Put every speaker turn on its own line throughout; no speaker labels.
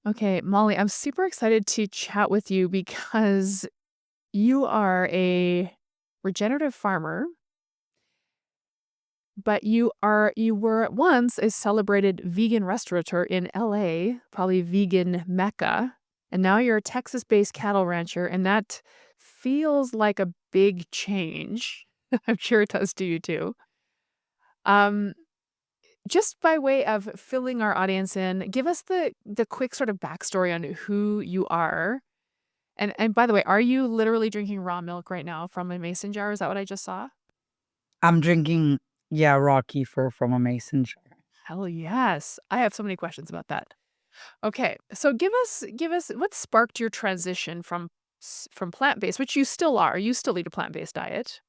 Okay, Molly, I'm super excited to chat with you because you are a regenerative farmer, but you were at once a celebrated vegan restaurateur in LA, probably vegan mecca, and now you're a Texas-based cattle rancher, and that feels like a big change. I'm sure it does to you too. Um, just by way of filling our audience in, give us the quick sort of backstory on who you are. And by the way, are you literally drinking raw milk right now from a mason jar? Is that what I just saw?
I'm drinking, yeah, raw kefir from a mason jar.
Hell yes. I have so many questions about that. Okay, so give us what sparked your transition from plant-based, which you still are. You still eat a plant-based diet,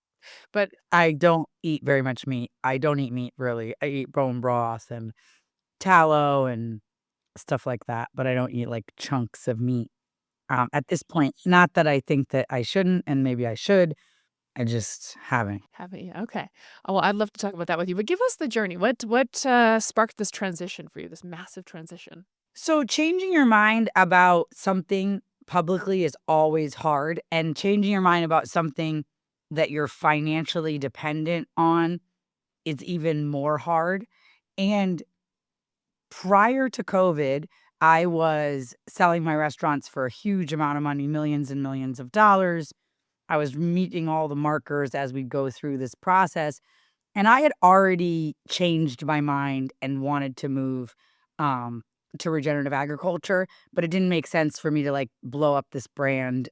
but
I don't eat very much meat. I don't eat meat really. I eat bone broth and tallow and stuff like that, but I don't eat like chunks of meat. At this point, not that I think that I shouldn't, and maybe I should. I just haven't.
haven't you? Okay. Oh, well, I'd love to talk about that with you, but give us the journey. What sparked this transition for you, this massive transition?
So changing your mind about something publicly is always hard, and changing your mind about something that you're financially dependent on is even more hard. And prior to COVID, I was selling my restaurants for a huge amount of money, millions and millions of dollars. I was meeting all the markers as we go through this process. And I had already changed my mind and wanted to move um, to regenerative agriculture, but it didn't make sense for me to like blow up this brand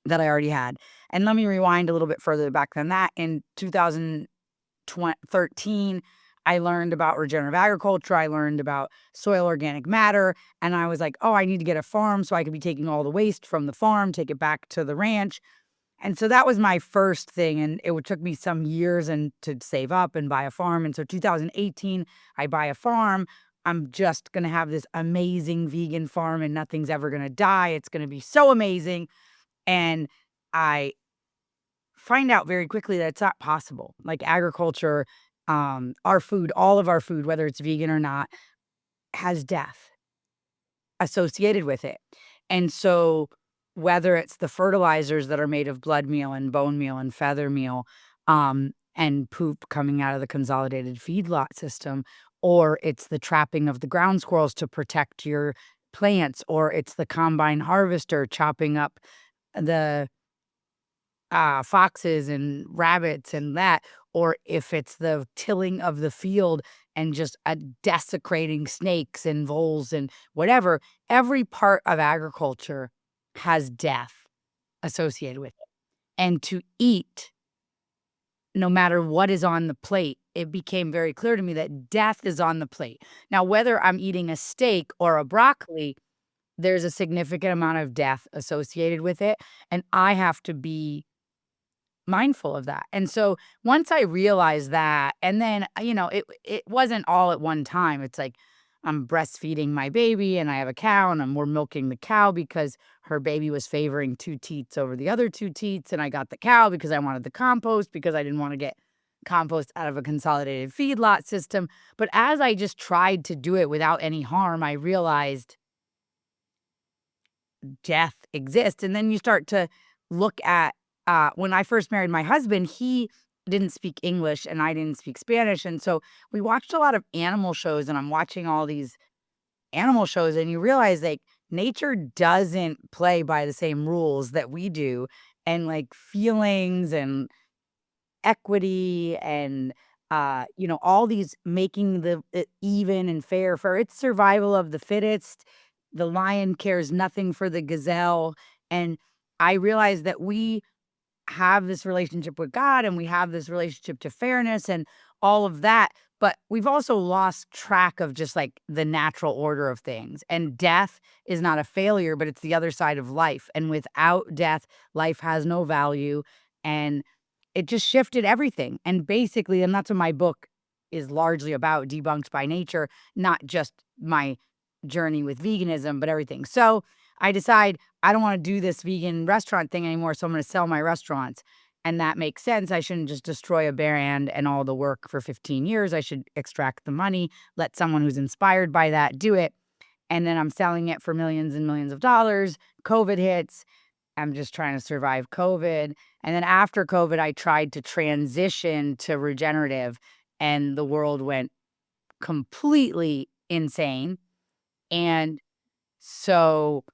that I already had. And let me rewind a little bit further back than that. In 2013, I learned about regenerative agriculture. I learned about soil organic matter. And I was like, oh, I need to get a farm so I could be taking all the waste from the farm, take it back to the ranch. And so that was my first thing. And took me some years and to save up and buy a farm. And so 2018, I buy a farm. I'm just going to have this amazing vegan farm and nothing's ever going to die. It's going to be so amazing. And I find out very quickly that it's not possible. Like agriculture, our food, all of our food, whether it's vegan or not, has death associated with it. And so whether it's the fertilizers that are made of blood meal and bone meal and feather meal, and poop coming out of the consolidated feedlot system, or it's the trapping of the ground squirrels to protect your plants, or it's the combine harvester chopping up the foxes and rabbits and that, or if it's the tilling of the field and just desecrating snakes and voles and whatever, every part of agriculture has death associated with it. And to eat, no matter what is on the plate, it became very clear to me that death is on the plate. Now, whether I'm eating a steak or a broccoli, there's a significant amount of death associated with it. And I have to be mindful of that. And so once I realized that, and then, it wasn't all at one time. It's like I'm breastfeeding my baby and I have a cow and we're milking the cow because her baby was favoring two teats over the other two teats. And I got the cow because I wanted the compost because I didn't want to get compost out of a consolidated feedlot system. But as I just tried to do it without any harm, I realized death exists. And then you start to look at when I first married my husband, he didn't speak English and I didn't speak Spanish. And so we watched a lot of animal shows, and I'm watching all these animal shows, and you realize like nature doesn't play by the same rules that we do. And like feelings and equity and all these making the it even and fair for its survival of the fittest. The lion cares nothing for the gazelle. And I realized that we have this relationship with God and we have this relationship to fairness and all of that. But we've also lost track of just like the natural order of things. And death is not a failure, but it's the other side of life. And without death, life has no value. And it just shifted everything. And basically, and that's what my book is largely about, Debunked by Nature, not just my journey with veganism, but everything. So I decide I don't want to do this vegan restaurant thing anymore. So I'm going to sell my restaurants. And that makes sense. I shouldn't just destroy a brand and all the work for 15 years. I should extract the money, let someone who's inspired by that do it. and then I'm selling it for millions and millions of dollars. COVID hits. I'm just trying to survive COVID. And then after COVID, I tried to transition to regenerative, and the world went completely insane. And so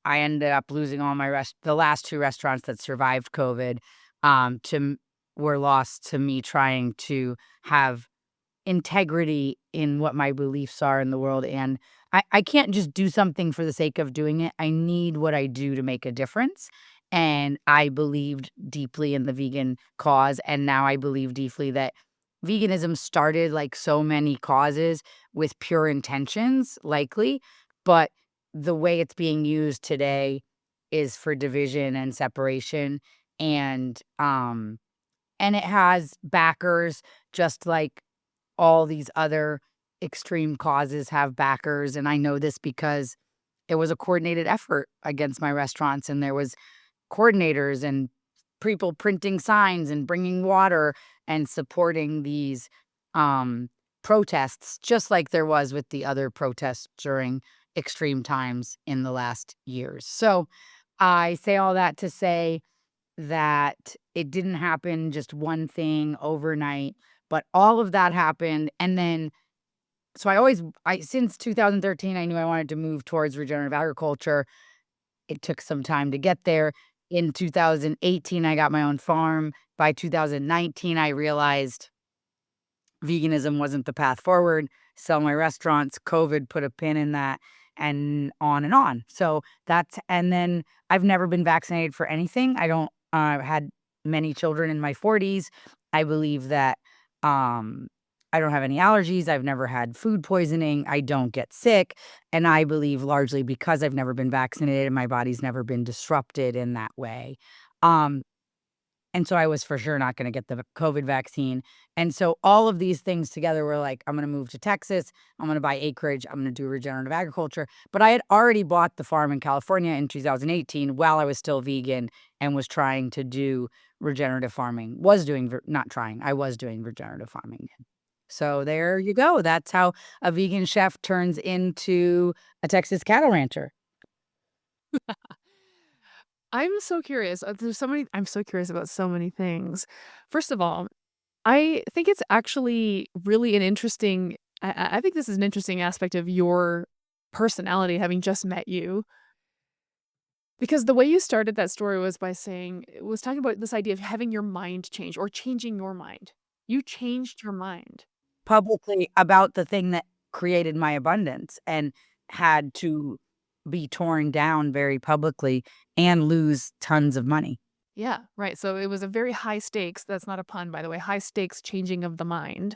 I ended up losing all my the last 2 restaurants that survived COVID, to were lost to me trying to have integrity in what my beliefs are in the world, and I can't just do something for the sake of doing it. I need what I do to make a difference, and I believed deeply in the vegan cause, and now I believe deeply that veganism started, like so many causes, with pure intentions, likely, but the way it's being used today is for division and separation, and, um and it has backers just like all these other extreme causes have backers, and I know this because it was a coordinated effort against my restaurants, and there was coordinators and people printing signs and bringing water and supporting these, um, protests, just like there was with the other protests during extreme times in the last years. So, I say all that to say that it didn't happen just one thing overnight, but all of that happened, and then so I since 2013, I knew I wanted to move towards regenerative agriculture. It took some time to get there. In 2018, I got my own farm. By 2019, I realized veganism wasn't the path forward. Sell my restaurants, COVID put a pin in that, and on and on. So that's and then I've never been vaccinated for anything. I don't had many children in my 40s. I believe that um I don't have any allergies. I've never had food poisoning. I don't get sick. And I believe largely because I've never been vaccinated, my body's never been disrupted in that way. Um, and so I was for sure not gonna get the COVID vaccine, and so all of these things together were like, "I'm gonna move to Texas, I'm gonna buy acreage, I'm gonna do regenerative agriculture," but I had already bought the farm in California in 2018 while I was still vegan and was trying to do regenerative farming. Was doing ver not trying, I was doing regenerative farming. So there you go, that's how a vegan chef turns into a Texas cattle rancher.
I'm so curious about so many things. First of all, I think it's actually really an interesting I think this is an interesting aspect of your personality, having just met you, because the way you started that story was by saying it was talking about this idea of having your mind change or changing your mind. You changed your mind.
Publicly about the thing that created my abundance and had to be torn down very publicly and lose tons of money.
Yeah, right, so it was a very high stakes, that's not a pun, by the way, high stakes changing of the mind,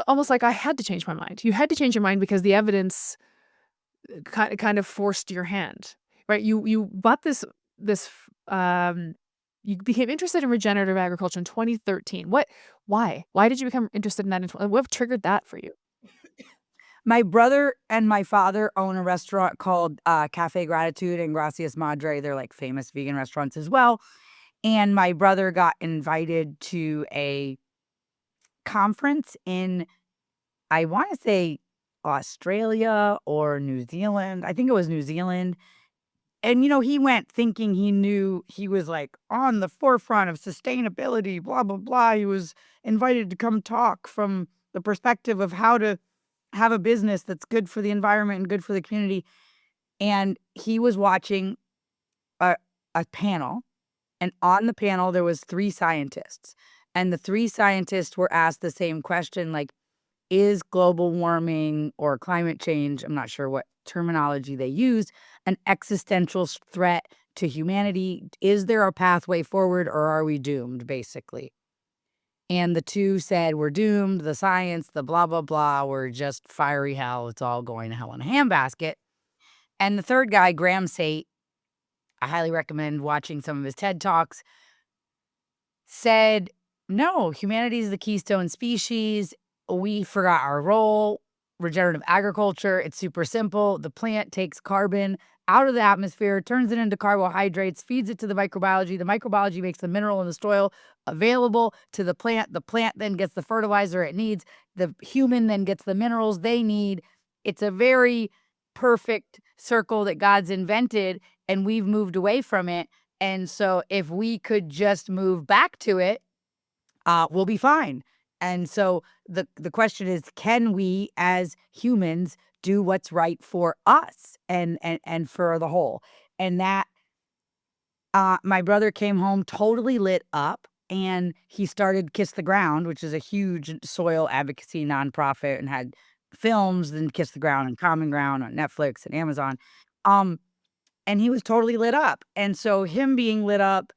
almost like I had to change my mind. You had to change your mind because the evidence kind of forced your hand, right? You bought this, you became interested in regenerative agriculture in 2013. Why? Why did you become interested in that what triggered that for you?
My brother and my father own a restaurant called, Cafe Gratitude and Gracias Madre. They're, like, famous vegan restaurants as well, and my brother got invited to a conference in, I wanna say, Australia or New Zealand. I think it was New Zealand. And, he went thinking he knew he was, like, on the forefront of sustainability, blah, blah, blah. He was invited to come talk from the perspective of how to have a business that's good for the environment and good for the community. And he was watching a a panel, and on the panel, there was 3 scientists, and the 3 scientists were asked the same question, like, "Is global warming or climate change," I'm not sure what terminology they used, "an existential threat to humanity? Is there a pathway forward, or are we doomed?" Basically. And the 2 said, "We're doomed, the science, the blah, blah, blah, we're just fiery hell, it's all going to hell in a handbasket." And the 3rd guy, Graham Sate, I highly recommend watching some of his TED Talks, said, "No, humanity is the keystone species. We forgot our role. Regenerative agriculture, it's super simple. The plant takes carbon out of the atmosphere, turns it into carbohydrates, feeds it to the microbiology. The microbiology makes the mineral in the soil available to the plant. The plant then gets the fertilizer it needs. The human then gets the minerals they need. It's a very perfect circle that God's invented, and we've moved away from it, and so if we could just move back to it, we'll be fine. And so the question is, can we as humans do what's right for us and for the whole? And that my brother came home totally lit up, and he started Kiss the Ground, which is a huge soil advocacy nonprofit, and had films, then Kiss the Ground and Common Ground on Netflix and Amazon. Um, and he was totally lit up. And so him being lit up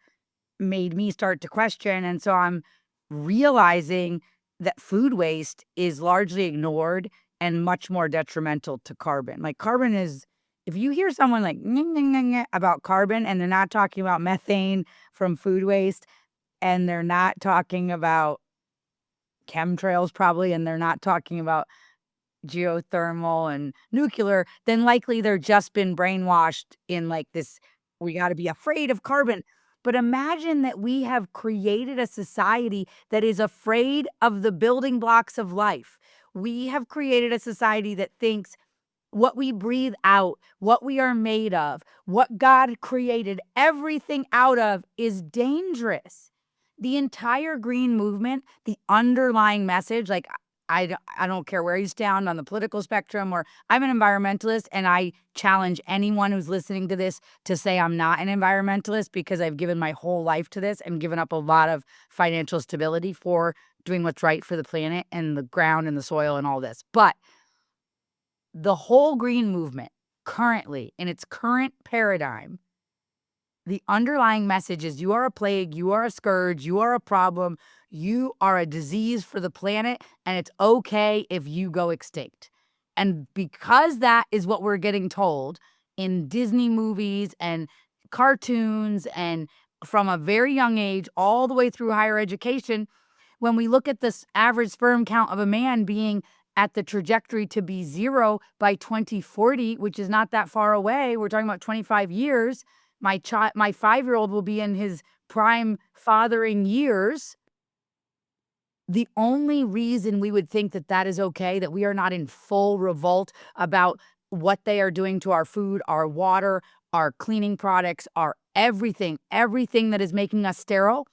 made me start to question, and so I'm realizing that food waste is largely ignored and much more detrimental to carbon. Like, carbon is if you hear someone like "Nyeh, nyeh, nyeh, nyeh," about carbon, and they're not talking about methane from food waste, and they're not talking about chemtrails probably, and they're not talking about geothermal and nuclear, then likely they're just been brainwashed in like this, we got to be afraid of carbon. But imagine that we have created a society that is afraid of the building blocks of life. We have created a society that thinks what we breathe out, what we are made of, what God created everything out of is dangerous. The entire green movement, the underlying message, like I don't care where you stand on the political spectrum, or I'm an environmentalist, and I challenge anyone who's listening to this to say I'm not an environmentalist, because I've given my whole life to this and given up a lot of financial stability for doing what's right for the planet and the ground and the soil and all this. But the whole green movement currently, in its current paradigm, the underlying message is you are a plague, you are a scourge, you are a problem, you are a disease for the planet, and it's okay if you go extinct. And because that is what we're getting told in Disney movies and cartoons and from a very young age all the way through higher education, when we look at this average sperm count of a man being at the trajectory to be 0 by 2040, which is not that far away, we're talking about 25 years. My 5-year-old will be in his prime fathering years. The only reason we would think that that is okay, that we are not in full revolt about what they are doing to our food, our water, our cleaning products, our everything that is making us sterile,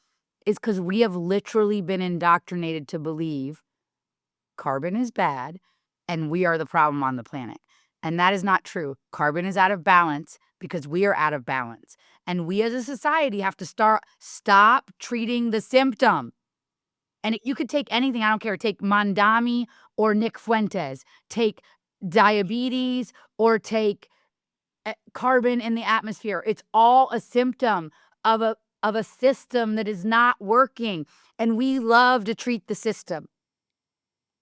is because we have literally been indoctrinated to believe carbon is bad and we are the problem on the planet. And that is not true. Carbon is out of balance because we are out of balance. And we as a society have to stop treating the symptom. And you could take anything, I don't care. Take Mondami or Nick Fuentes. Take diabetes or take carbon in the atmosphere. It's all a symptom of a system that is not working. And we love to treat the system.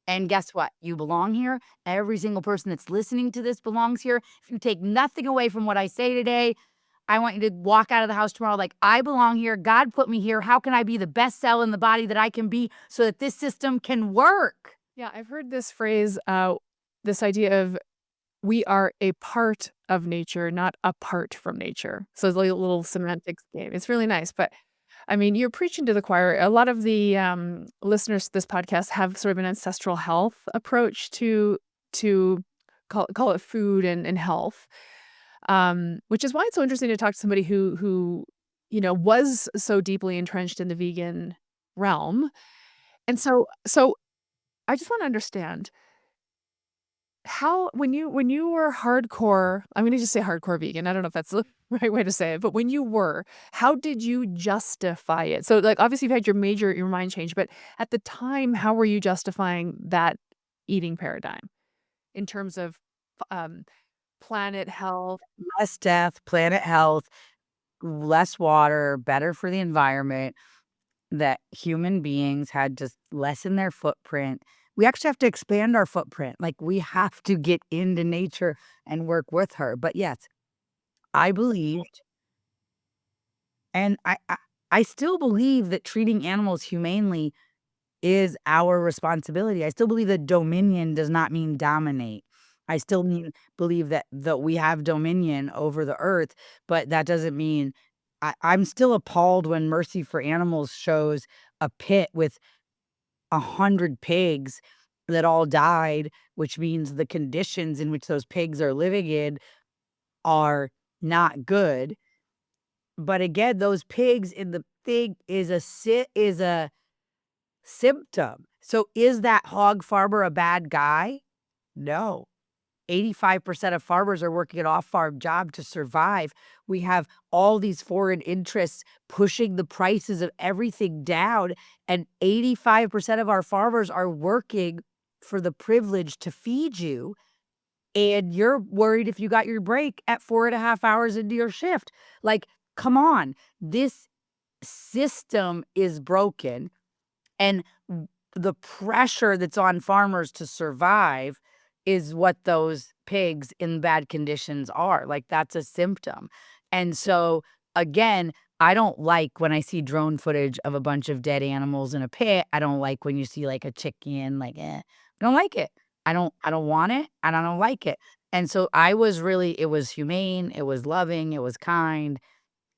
And guess what? You belong here. Every single person that's listening to this belongs here. If you take nothing away from what I say today, I want you to walk out of the house tomorrow like, I belong here. God put me here. How can I be the best cell in the body that I can be so that this system can work?
Yeah, I've heard this phrase, this idea of we are a part of nature, not apart from nature. So it's like a little semantics game. It's really nice. But I mean, you're preaching to the choir. A lot of the listeners to this podcast have sort of an ancestral health approach to call it food and health, which is why it's so interesting to talk to somebody who was so deeply entrenched in the vegan realm. And so I just want to understand how when you were hardcore, I'm gonna just say hardcore vegan, I don't know if that's the right way to say it, but when you were, how did you justify it? So, like, obviously, you've had your mind change, but at the time, how were you justifying that eating paradigm in terms of, um, planet health?
Less death, planet health, less water, better for the environment, that human beings had to lessen their footprint. We actually have to expand our footprint. Like, we have to get into nature and work with her. But yes, I believed, and I still believe that treating animals humanely is our responsibility. I still believe that dominion does not mean dominate. I still believe that we have dominion over the earth, but that doesn't mean I'm still appalled when Mercy for Animals shows a pit with 100 pigs that all died, which means the conditions in which those pigs are living in are not good. But again, those pigs in the thing is a symptom. So is that hog farmer a bad guy? No. 85% of farmers are working an off-farm job to survive. We have all these foreign interests pushing the prices of everything down, and 85% of our farmers are working for the privilege to feed you, and you're worried if you got your break at 4.5 hours into your shift. Like, come on. This system is broken, and the pressure that's on farmers to survive is what those pigs in bad conditions are. Like, that's a symptom. And so, again, I don't like when I see drone footage of a bunch of dead animals in a pit. I don't like when you see, like, a chicken, like, I don't like it. I don't want it, and I don't like it. And so I was really it was humane, it was loving, it was kind,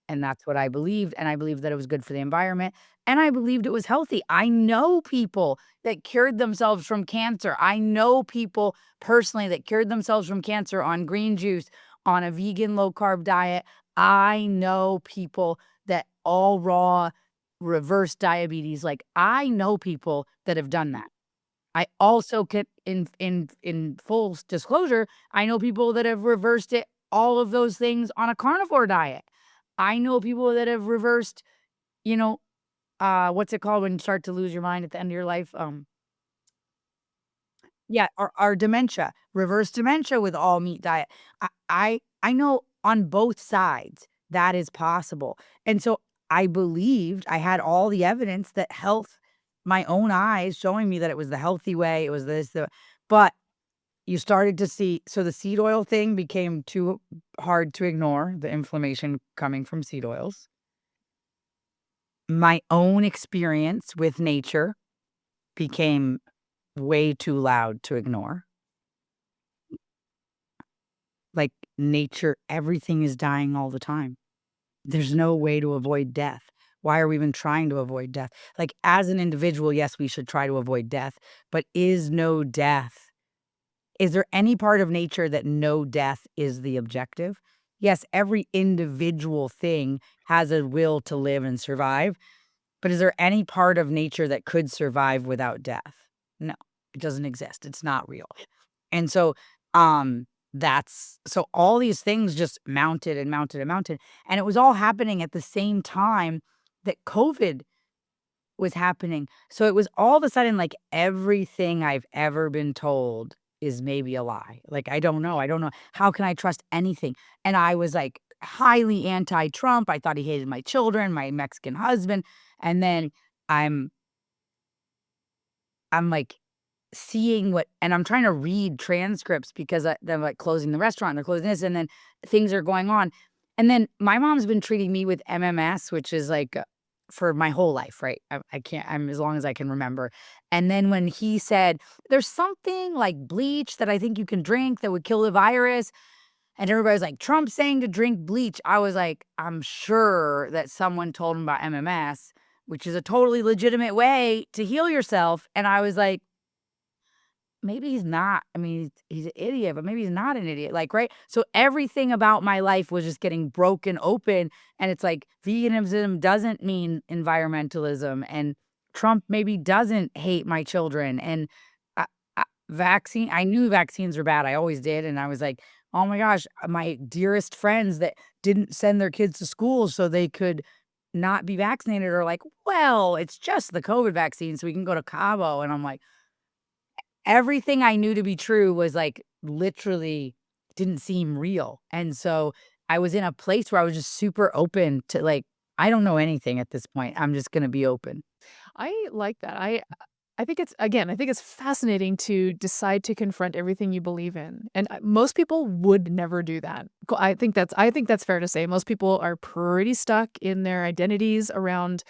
and that's what I believed, and I believed that it was good for the environment, and I believed it was healthy. I know people that cured themselves from cancer. I know people personally that cured themselves from cancer on green juice, on a vegan low-carb diet. I know people that all raw reverse diabetes. Like, I know people that have done that. I also can in full disclosure, I know people that have reversed it all of those things on a carnivore diet. I know people that have reversed, you know, what's it called when you start to lose your mind at the end of your life? Yeah, our dementia, reverse dementia with all meat diet. I know on both sides that is possible. And so I believed I had all the evidence that health, my own eyes showing me that it was the healthy way, it was this, but you started to see so the seed oil thing became too hard to ignore, the inflammation coming from seed oils. My own experience with nature became way too loud to ignore. Like, nature, everything is dying all the time. There's no way to avoid death. Why are we even trying to avoid death? Like, as an individual, yes, we should try to avoid death, but is there any part of nature that no death is the objective? Yes, every individual thing has a will to live and survive, but is there any part of nature that could survive without death? No, it doesn't exist. It's not real. And so, that's so all these things just mounted and mounted and mounted, and it was all happening at the same time that COVID was happening. So it was all of a sudden like everything I've ever been told is maybe a lie. Like, I don't know. I don't know. How can I trust anything? And I was like highly anti-Trump. I thought he hated my children, my Mexican husband. And then I'm I'm like seeing what and I'm trying to read transcripts because they're, like, closing the restaurant, they're closing this, and then things are going on. And then my mom's been treating me with MMS, which is, like, for my whole life, right? I can't I'm as long as I can remember. And then when he said, "There's something like bleach that I think you can drink that would kill the virus," and everybody's like, "Trump's saying to drink bleach." I was like, "I'm sure that someone told him about MMS, which is a totally legitimate way to heal yourself." And I was like, maybe he's not. I mean, he's an idiot, but maybe he's not an idiot, like, right? So everything about my life was just getting broken open, and it's like veganism doesn't mean environmentalism, and Trump maybe doesn't hate my children, and I knew vaccines were bad, I always did, and I was like, "Oh my gosh," my dearest friends that didn't send their kids to school so they could not be vaccinated are like, "Well, it's just the COVID vaccine, so we can go to Cabo," and I'm like, everything I knew to be true was, like, literally didn't seem real, and so I was in a place where I was just super open to, like, I don't know anything at this point, I'm just gonna be open.
I like that. I think it's again, I think it's fascinating to decide to confront everything you believe in, and, most people would never do that. I think that's fair to say. Most people are pretty stuck in their identities around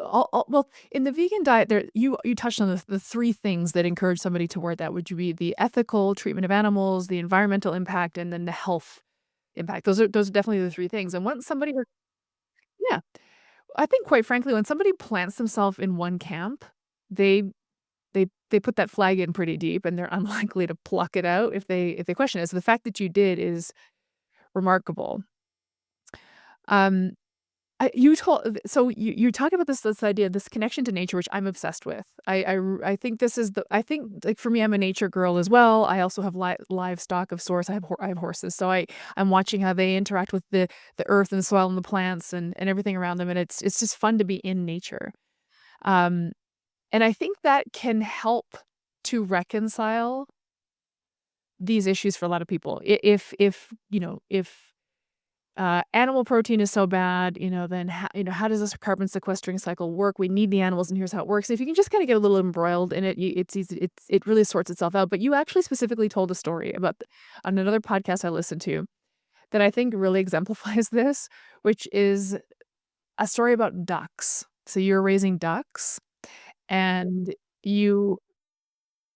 all well, in the vegan diet, there you touched on the 3 things that encourage somebody toward that, which would be the ethical treatment of animals, the environmental impact, and then the health impact. Those are definitely the 3 things, and once somebody yeah. I think quite frankly, when somebody plants themselves in one camp, they they put that flag in pretty deep, and they're unlikely to pluck it out if they question it. So the fact that you did is remarkable. Um, you told so you talk about this idea, this connection to nature, which I'm obsessed with. I think this is I think, like, for me, I'm a nature girl as well. I also have livestock of sorts. I have horses, so I'm watching how they interact with the earth and the soil and the plants and everything around them, and it's just fun to be in nature. Um, and I think that can help to reconcile these issues for a lot of people. If, if animal protein is so bad, then how does this carbon sequestering cycle work? We need the animals, and here's how it works. If you can just kind of get a little embroiled in it, it's easy. It really sorts itself out. But you actually specifically told a story about on another podcast I listened to that I think really exemplifies this, which is a story about ducks. So you're raising ducks, and you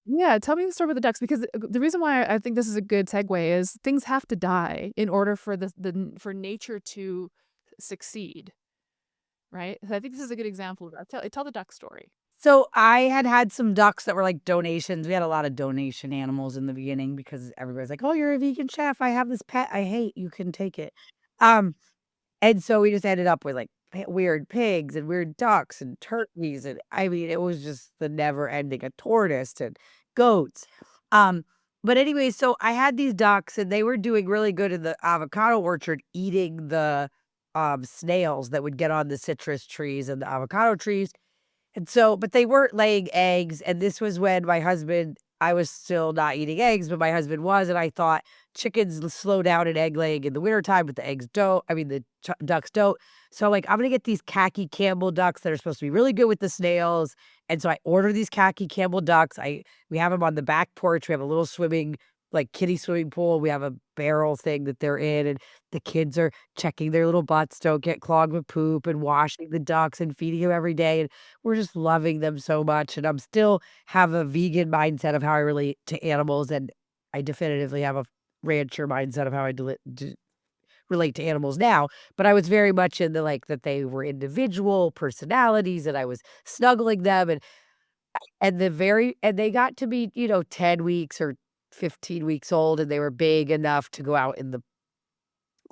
yeah, tell me the story about the ducks because the reason why I think this is a good segue is things have to die in order for for nature to succeed, right? So I think this is a good example of that. Tell the duck story.
So I had some ducks that were like donations. We had a lot of donation animals in the beginning because everybody's like, "Oh, you're a vegan chef. I have this pet I hate. You can take it." Um, and so we just ended up with like weird pigs and weird ducks and turkeys, and I mean, it was just the never ending. A tortoise and goats. Um, but anyway, so I had these ducks, and they were doing really good in the avocado orchard, eating the snails that would get on the citrus trees and the avocado trees. And so but they weren't laying eggs, and this was when my husband I was still not eating eggs, but my husband was, and I thought chickens slow down in egg laying in the wintertime, but the eggs don't I mean, the ducks don't. So, like, I'm gonna get these khaki Campbell ducks that are supposed to be really good with the snails, and so I order these khaki Campbell ducks. I We have them on the back porch. We have a little swimming like, kiddie swimming pool. We have a barrel thing that they're in, and the kids are checking their little butts don't get clogged with poop and washing the ducks and feeding them every day, and we're just loving them so much, and I'm still have a vegan mindset of how I relate to animals, and I definitively have a rancher mindset of how I relate to animals now, but I was very much in the, like, that they were individual personalities, and I was snuggling them, and they got to be, 10 weeks or 15 weeks old, and they were big enough to go out in the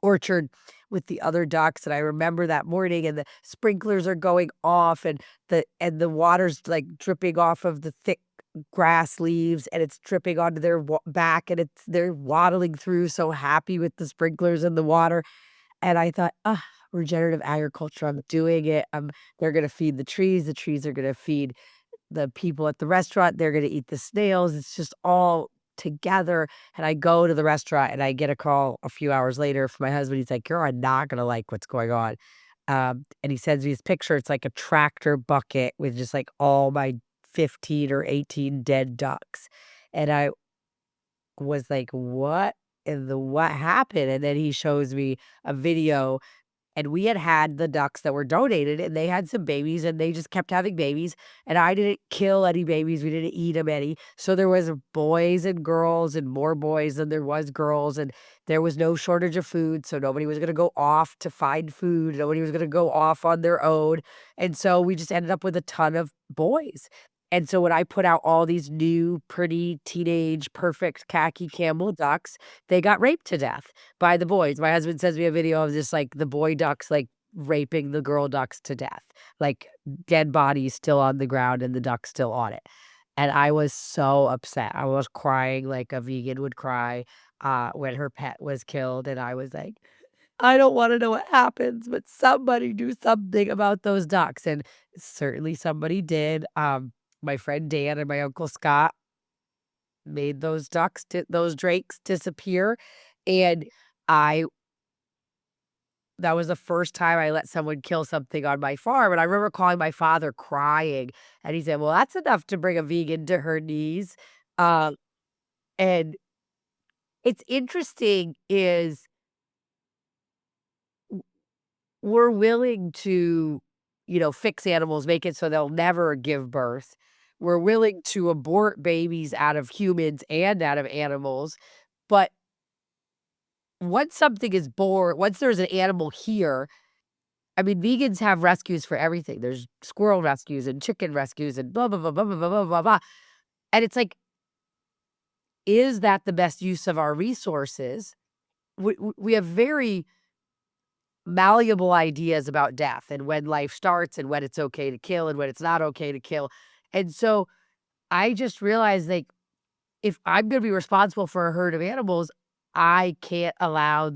orchard with the other ducks, and I remember that morning, and the sprinklers are going off, and the water's, like, dripping off of the thick grass leaves, and it's dripping onto their back, and they're waddling through so happy with the sprinklers and the water, and I thought, "Ah, regenerative agriculture, I'm doing it, they're gonna feed the trees are gonna feed the people at the restaurant, they're gonna eat the snails, it's just all together, and I go to the restaurant, and I get a call a few hours later from my husband, he's like, "You're not gonna like what's going on." And he sends me this picture, it's like a tractor bucket with just, like, all my 15 or 18 dead ducks, and I was like, "What in the what happened?" And then he shows me a video and we had the ducks that were donated, and they had some babies, and they just kept having babies, and I didn't kill any babies, we didn't eat them any, so there was boys and girls and more boys than there was girls, and there was no shortage of food, so nobody was gonna go off to find food, nobody was gonna go off on their own, and so we just ended up with a ton of boys, and so when I put out all these new, pretty, teenage, perfect khaki Campbell ducks, they got raped to death by the boys. My husband sends me a video of just, like, the boy ducks, like, raping the girl ducks to death, like, dead bodies still on the ground and the duck still on it, and I was so upset. I was crying like a vegan would cry, when her pet was killed, and I was like, "I don't wanna know what happens, but somebody do something about those ducks," and certainly somebody did. My friend Dan and my uncle Scott made those drakes disappear, and I that was the first time I let someone kill something on my farm, and I remember calling my father crying, and he said, "Well, that's enough to bring a vegan to her knees." Um, and it's interesting is we're willing to, fix animals, make it so they'll never give birth. We're willing to abort babies out of humans and out of animals, but once something is born once there's an animal here, I mean, vegans have rescues for everything. There's squirrel rescues and chicken rescues and blah, blah, blah, blah, blah, blah, blah, blah, blah. And it's like, is that the best use of our resources? We have very malleable ideas about death and when life starts and when it's okay to kill and when it's not okay to kill. And so I just realized, like, if I'm gonna be responsible for a herd of animals, I can't allow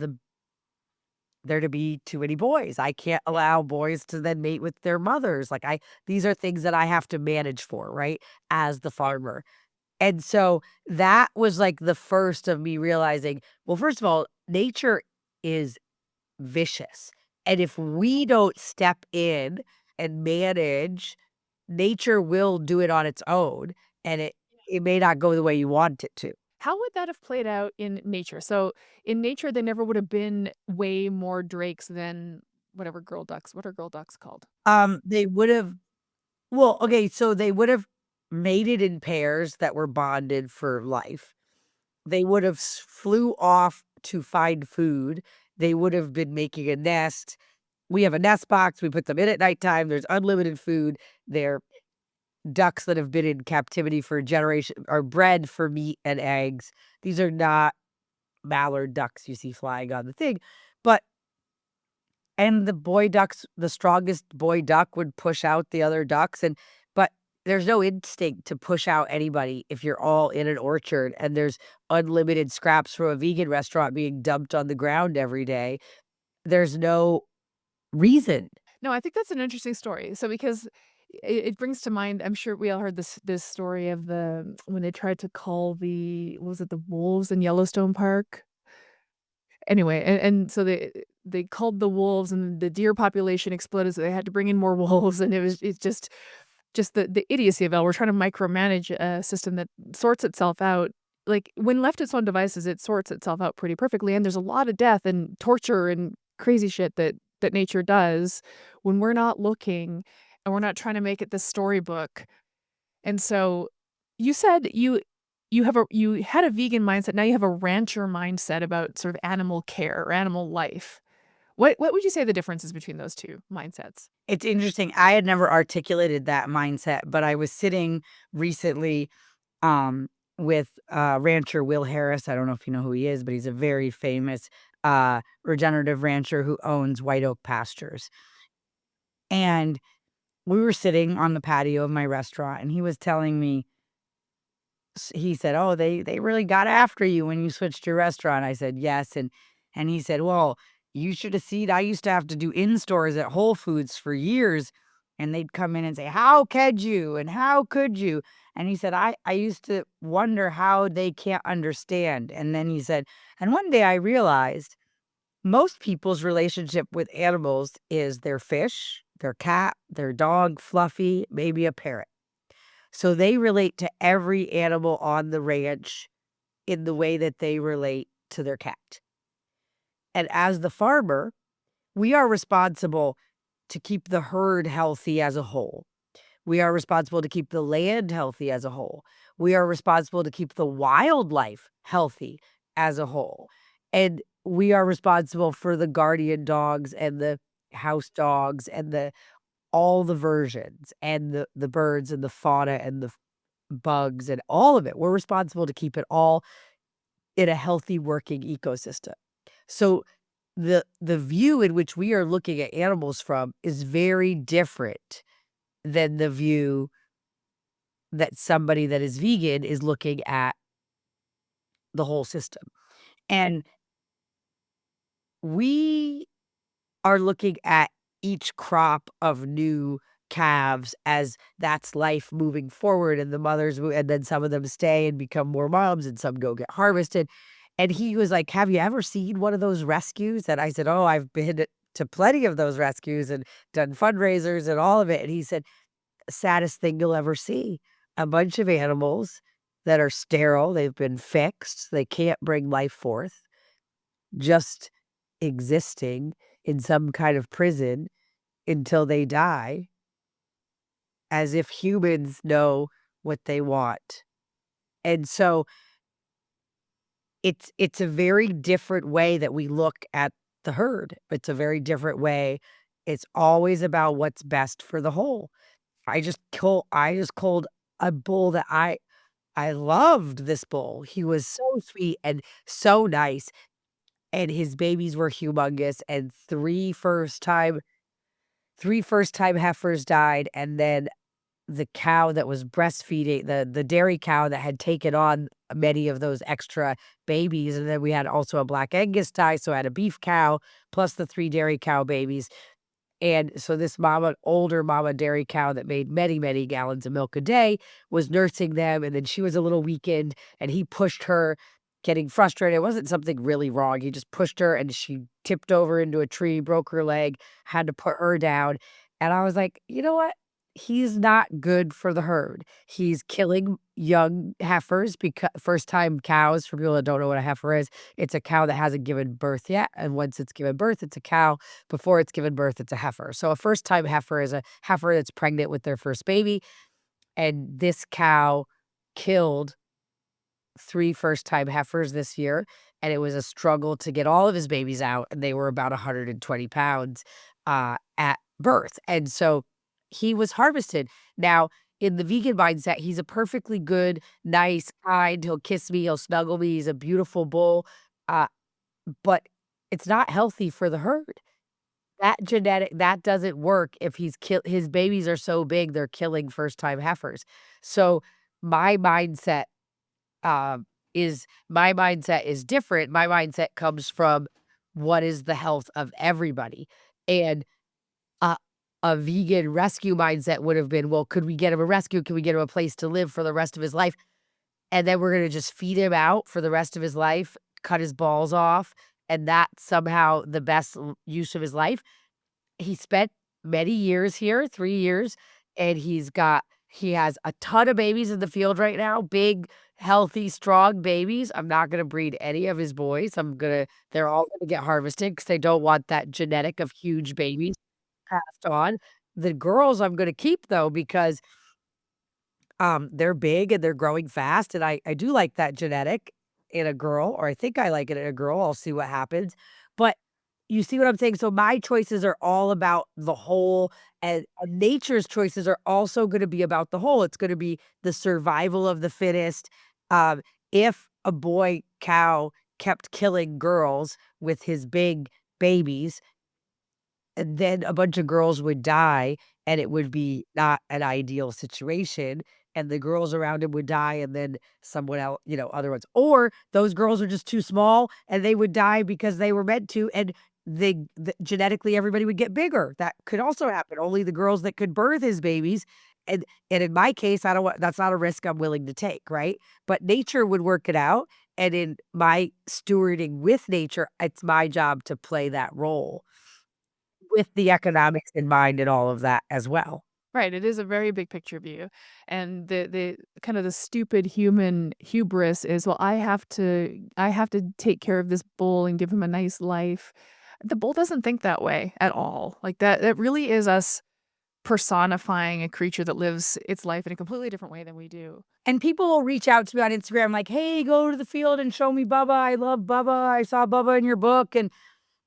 there to be too many boys. I can't allow boys to then mate with their mothers. Like, these are things that I have to manage for, right, as the farmer. And so that was like the first of me realizing, well, first of all, nature is vicious. And if we don't step in and manage, nature will do it on its own, and it may not go the way you want it to.
How would that have played out in nature? So, in nature, there never would have been way more drakes than whatever girl ducks. What are girl ducks called?
They would have well, okay, so they would have mated in pairs that were bonded for life. They would have flew off to find food. They would have been making a nest. We have a nest box. We put them in at nighttime. There's unlimited food. They're ducks that have been in captivity for a generation are bred for meat and eggs. These are not mallard ducks you see flying on the thing. But and the boy ducks, the strongest boy duck would push out the other ducks but there's no instinct to push out anybody if you're all in an orchard and there's unlimited scraps from a vegan restaurant being dumped on the ground every day. There's no reason.
No, I think that's an interesting story. So, because it brings to mind, I'm sure we all heard this story of the when they tried to call the what was it, the wolves in Yellowstone Park? Anyway, and so they called the wolves and the deer population exploded, so they had to bring in more wolves, and it's just the idiocy of it all. We're trying to micromanage a system that sorts itself out. Like, when left its own devices, it sorts itself out pretty perfectly, and there's a lot of death and torture and crazy shit that nature does when we're not looking and we're not trying to make it this storybook. And so you said you had a vegan mindset, now you have a rancher mindset about sort of animal care or animal life. What would you say the difference is between those 2 mindsets?
It's interesting. I had never articulated that mindset, but I was sitting recently um, with rancher Will Harris. I don't know if you know who he is, but he's a very famous regenerative rancher who owns White Oak Pastures. And we were sitting on the patio of my restaurant, and he was telling me, he said, "Oh, they really got after you when you switched your restaurant." I said, "Yes," and he said, "Well, you should have seen. I used to have to do in stores at Whole Foods for years, and they'd come in and say, 'How could you?' and 'How could you?'" And he said, I used to wonder how they can't understand." And then he said, "And one day I realized most people's relationship with animals is their fish, their cat, their dog, Fluffy, maybe a parrot. So they relate to every animal on the ranch in the way that they relate to their cat. And as the farmer, we are responsible to keep the herd healthy as a whole. We are responsible to keep the land healthy as a whole. We are responsible to keep the wildlife healthy as a whole. And we are responsible for the guardian dogs and the house dogs and the all the versions and the birds and the fauna and the bugs and all of it. We're responsible to keep it all in a healthy working ecosystem. So the view in which we are looking at animals from is very different than the view that somebody that is vegan is looking at the whole system. And we are looking at each crop of new calves as that's life moving forward and the mothers and then some of them stay and become more moms and some go get harvested. And he was like, "Have you ever seen one of those rescues?" And I said, "Oh, I've been to plenty of those rescues and done fundraisers and all of it." And he said, "Saddest thing you'll ever see, a bunch of animals that are sterile, they've been fixed, they can't bring life forth, just existing in some kind of prison until they die, as if humans know what they want." And so it's a very different way that we look at the herd. It's a very different way It's always about what's best for the whole. I just culled a bull that I loved this bull. He was so sweet and so nice, and his babies were humongous, and 3 first-time heifers died, and then the cow that was breastfeeding the dairy cow that had taken on many of those extra babies, and then we had also a Black Angus die, so I had a beef cow plus the 3 dairy cow babies. And so this older mama dairy cow that made many, many gallons of milk a day was nursing them, and then she was a little weakened, and he pushed her, getting frustrated. It wasn't something really wrong. He just pushed her, and she tipped over into a tree, broke her leg, had to put her down. And I was like, you know what? He's not good for the herd. He's killing young heifers because first time cows, for people that don't know what a heifer is, it's a cow that hasn't given birth yet. And once it's given birth, it's a cow. Before it's given birth, it's a heifer. So a first-time heifer is a heifer that's pregnant with their first baby, and this cow killed 3 first-time heifers this year, and it was a struggle to get all of his babies out, and they were about 120 pounds, at birth, and so he was harvested. Now, in the vegan mindset, he's a perfectly good, nice, kind, he'll kiss me, he'll snuggle me, he's a beautiful bull, uh, but it's not healthy for the herd. That doesn't work if his babies are so big, they're killing first-time heifers. So, my mindset, um, my mindset is different. My mindset comes from what is the health of everybody, and a a vegan rescue mindset would have been, "Well, could we get him a rescue? Can we get him a place to live for the rest of his life?" And then we're gonna just feed him out for the rest of his life, cut his balls off, and that's somehow the best use of his life. He spent many years here, 3 years, and he has a ton of babies in the field right now, big, healthy, strong babies. I'm not gonna breed any of his boys. They're all gonna get harvested because they don't want that genetic of huge babies passed on. The girls I'm gonna keep though because they're big and they're growing fast, and I do like that genetic in a girl, or I think I like it in a girl, I'll see what happens, but you see what I'm saying? So my choices are all about the whole, and nature's choices are also gonna be about the whole. It's gonna be the survival of the fittest. Um, if a boy cow kept killing girls with his big babies, and then a bunch of girls would die, and it would be not an ideal situation, and the girls around him would die, and then someone else, other ones, or those girls are just too small, and they would die because they were meant to, and genetically, everybody would get bigger. That could also happen. Only the girls that could birth his babies, and in my case, I don't want that's not a risk I'm willing to take, right? But nature would work it out, and in my stewarding with nature, it's my job to play that role. With the economics in mind and all of that as well.
Right, it is a very big picture view, and the kind of the stupid human hubris is, "Well, I have to take care of this bull and give him a nice life." The bull doesn't think that way at all. Like, that really is us personifying a creature that lives its life in a completely different way than we do.
And people will reach out to me on Instagram like, "Hey, go to the field and show me Bubba. I love Bubba. I saw Bubba in your book."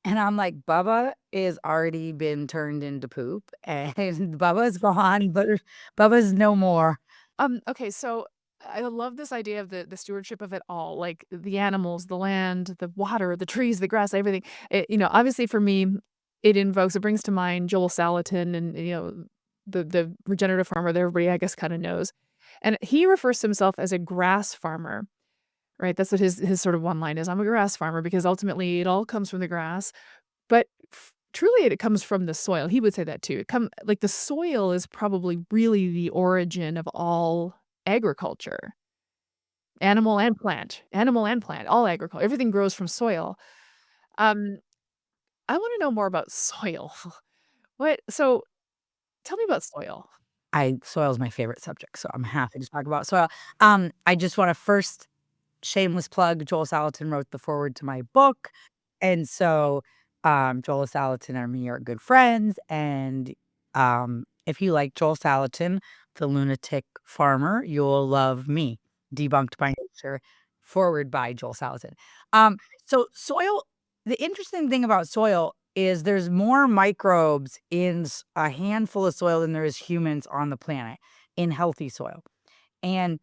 And I'm like, "Bubba is already been turned into poop, and Bubba's gone, but Bubba's no more."
Okay, so I love this idea of the stewardship of it all, like the animals, the land, the water, the trees, the grass, everything. Obviously for me, it brings to mind Joel Salatin and the regenerative farmer that everybody I guess kind of knows. And he refers to himself as a grass farmer, right? That's what his sort of one line is. I'm a grass farmer because ultimately it all comes from the grass. But truly it comes from the soil. He would say that too. Like the soil is probably really the origin of all agriculture, animal and plant, all agriculture. Everything grows from soil. Um, I want to know more about soil. So tell me about soil.
Soil's my favorite subject, so I'm happy to talk about soil. I just wanna first shameless plug, Joel Salatin wrote the foreword to my book, and so, Joel Salatin and me are good friends, and, if you like Joel Salatin, the lunatic farmer, you'll love me, Debunked by Nature, forward by Joel Salatin. Um, so soil the interesting thing about soil, is there's more microbes in a handful of soil than there is humans on the planet in healthy soil. And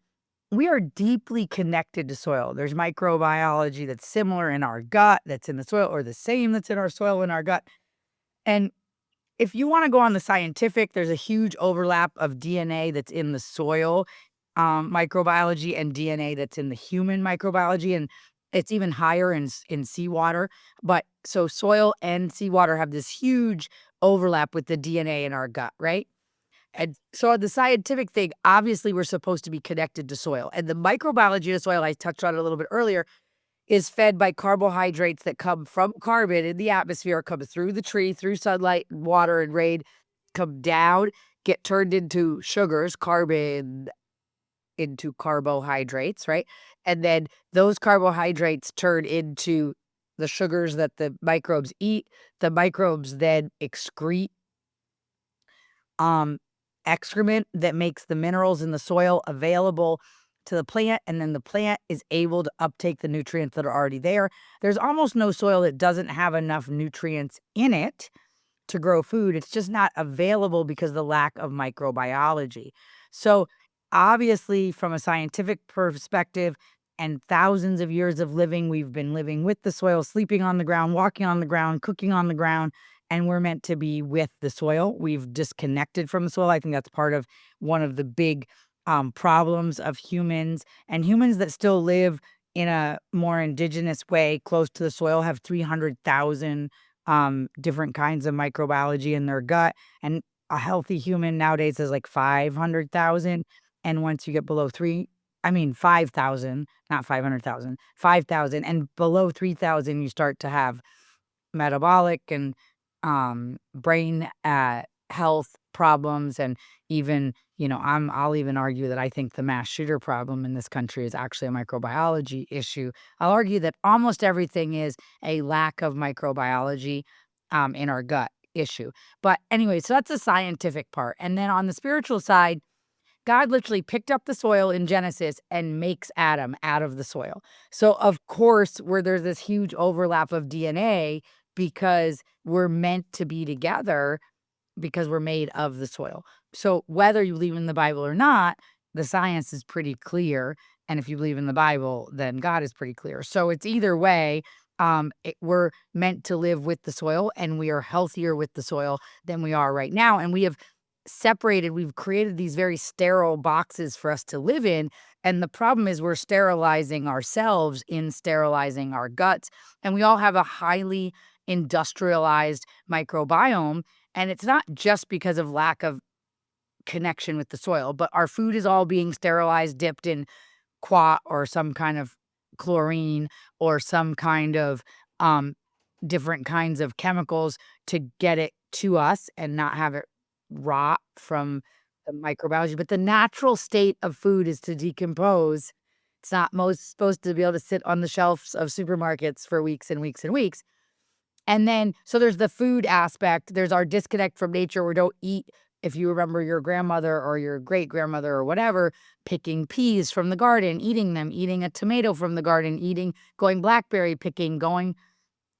we are deeply connected to soil. There's microbiology that's similar in our gut, that's in the soil, or the same that's in our soil in our gut. And if you want to go on the scientific, there's a huge overlap of DNA that's in the soil microbiology and DNA that's in the human microbiology, and it's even higher in seawater. But so soil and seawater have this huge overlap with the DNA in our gut, right? And so the scientific thing, obviously, we're supposed to be connected to soil, and the microbiology of soil, I touched on it a little bit earlier, is fed by carbohydrates that come from carbon in the atmosphere, come through the tree, through sunlight, water, and rain, come down, get turned into sugars, carbon into carbohydrates, right? And then those carbohydrates turn into the sugars that the microbes eat. The microbes then excrete um, excrement that makes the minerals in the soil available to the plant, and then the plant is able to uptake the nutrients that are already there. There's almost no soil that doesn't have enough nutrients in it to grow food. It's just not available because of the lack of microbiology. So, obviously, from a scientific perspective and thousands of years of living, we've been living with the soil, sleeping on the ground, walking on the ground, cooking on the ground, and we're meant to be with the soil. We've disconnected from the soil. I think that's part of one of the big problems of humans, and humans that still live in a more indigenous way close to the soil have 300,000 different kinds of microbiology in their gut. And a healthy human nowadays is like 500,000. And once you get below 5,000, not 500,000, 5,000, and below 3,000, you start to have metabolic and brain health problems. And even, I'll even argue that I think the mass shooter problem in this country is actually a microbiology issue. I'll argue that almost everything is a lack of microbiology in our gut issue. But anyway, so that's the scientific part. And then on the spiritual side, God literally picked up the soil in Genesis and makes Adam out of the soil. So, of course, where there's this huge overlap of DNA because we're meant to be together because we're made of the soil. So, whether you believe in the Bible or not, the science is pretty clear. And if you believe in the Bible, then God is pretty clear. So, it's either way. We're meant to live with the soil, and we are healthier with the soil than we are right now. And we've created these very sterile boxes for us to live in. And the problem is we're sterilizing ourselves in sterilizing our guts. And we all have a highly industrialized microbiome. And it's not just because of lack of connection with the soil, but our food is all being sterilized, dipped in quat or some kind of chlorine or some kind of um, different kinds of chemicals to get it to us and not have it rot from the microbiology. But the natural state of food is to decompose. It's not most supposed to be able to sit on the shelves of supermarkets for weeks and weeks and weeks. And then, so there's the food aspect. There's our disconnect from nature. We don't eat, if you remember your grandmother or your great grandmother or whatever, picking peas from the garden, eating them, eating a tomato from the garden, going blackberry picking, going